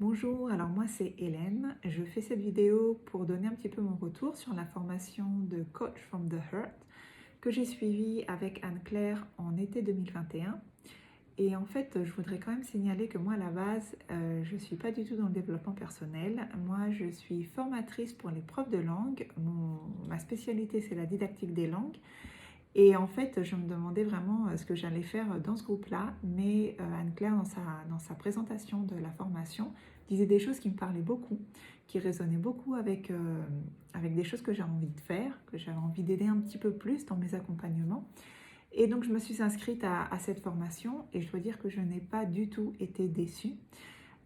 Bonjour, alors moi c'est Hélène. Je fais cette vidéo pour donner un petit peu mon retour sur la formation de Coach from the Heart que j'ai suivie avec Anne-Claire en été 2021. Et en fait, je voudrais quand même signaler que moi, à la base, je ne suis pas du tout dans le développement personnel. Moi, je suis formatrice pour les profs de langue. Ma spécialité, c'est la didactique des langues. Et en fait, je me demandais vraiment ce que j'allais faire dans ce groupe-là, mais Anne-Claire, dans sa présentation de la formation, disait des choses qui me parlaient beaucoup, qui résonnaient beaucoup avec des choses que j'ai envie de faire, que j'avais envie d'aider un petit peu plus dans mes accompagnements. Et donc, je me suis inscrite à cette formation et je dois dire que je n'ai pas du tout été déçue.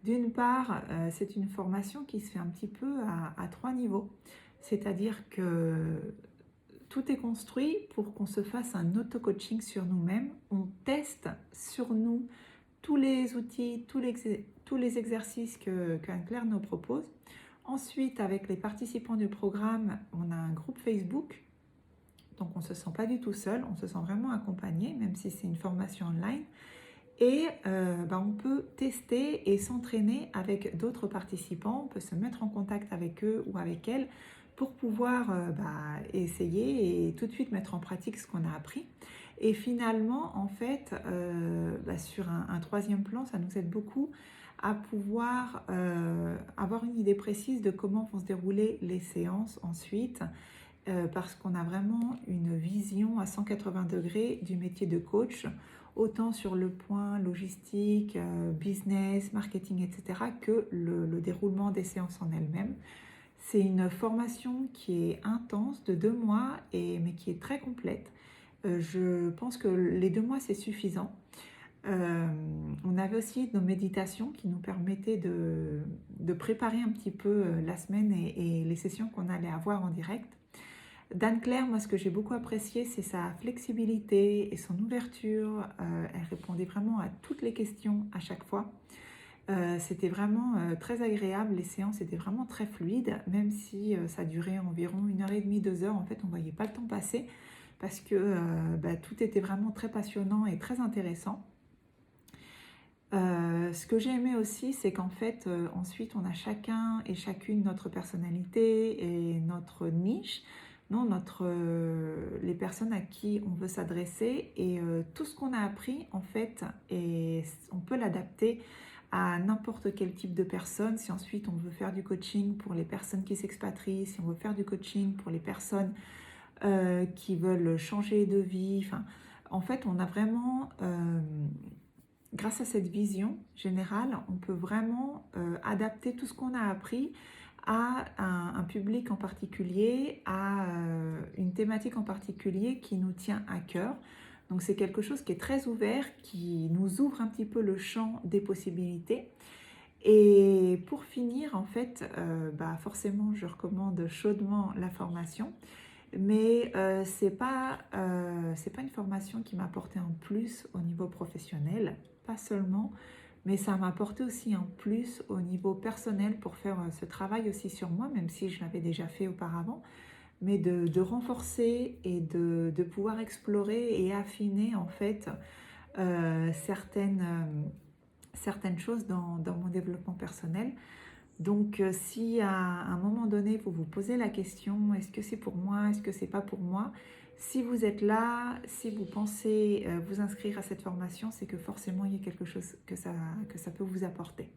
D'une part, c'est une formation qui se fait un petit peu à trois niveaux. C'est-à-dire que tout est construit pour qu'on se fasse un auto-coaching sur nous-mêmes. On teste sur nous tous les outils, tous les exercices qu'Anne-Claire nous propose. Ensuite, avec les participants du programme, on a un groupe Facebook. Donc, on ne se sent pas du tout seul, on se sent vraiment accompagné, même si c'est une formation online. Et on peut tester et s'entraîner avec d'autres participants, on peut se mettre en contact avec eux ou avec elles pour pouvoir essayer et tout de suite mettre en pratique ce qu'on a appris. Et finalement, en fait, sur un troisième plan, ça nous aide beaucoup à pouvoir avoir une idée précise de comment vont se dérouler les séances ensuite, parce qu'on a vraiment une vision à 180 degrés du métier de coach, autant sur le point logistique, business, marketing, etc., que le déroulement des séances en elles-mêmes. C'est une formation qui est intense de 2 mois, mais qui est très complète. Je pense que les 2 mois, c'est suffisant. On avait aussi nos méditations qui nous permettaient de préparer un petit peu la semaine et les sessions qu'on allait avoir en direct. d'Anne-Claire, moi, ce que j'ai beaucoup apprécié, c'est sa flexibilité et son ouverture. Elle répondait vraiment à toutes les questions à chaque fois. C'était vraiment très agréable. Les séances étaient vraiment très fluides, même si ça durait environ 1h30, 2 heures. En fait, on ne voyait pas le temps passer parce que tout était vraiment très passionnant et très intéressant. Ce que j'ai aimé aussi, c'est qu'en fait, ensuite, on a chacun et chacune notre personnalité et notre niche, non, les personnes à qui on veut s'adresser et tout ce qu'on a appris, en fait, et on peut l'adapter à n'importe quel type de personne. Si ensuite on veut faire du coaching pour les personnes qui s'expatrient, si on veut faire du coaching pour les personnes qui veulent changer de vie, enfin, en fait, on a vraiment grâce à cette vision générale, on peut vraiment adapter tout ce qu'on a appris à un public en particulier, à une thématique en particulier qui nous tient à cœur. Donc c'est quelque chose qui est très ouvert, qui nous ouvre un petit peu le champ des possibilités. Et pour finir, en fait, forcément, je recommande chaudement la formation. Mais c'est pas une formation qui m'a apporté un plus au niveau professionnel, pas seulement, mais ça m'a apporté aussi un plus au niveau personnel pour faire ce travail aussi sur moi, même si je l'avais déjà fait auparavant, mais de renforcer et de pouvoir explorer et affiner en fait certaines choses dans mon développement personnel. Donc, si à un moment donné, vous vous posez la question, est-ce que c'est pour moi, est-ce que c'est pas pour moi? Si vous êtes là, si vous pensez vous inscrire à cette formation, c'est que forcément, il y a quelque chose que ça peut vous apporter.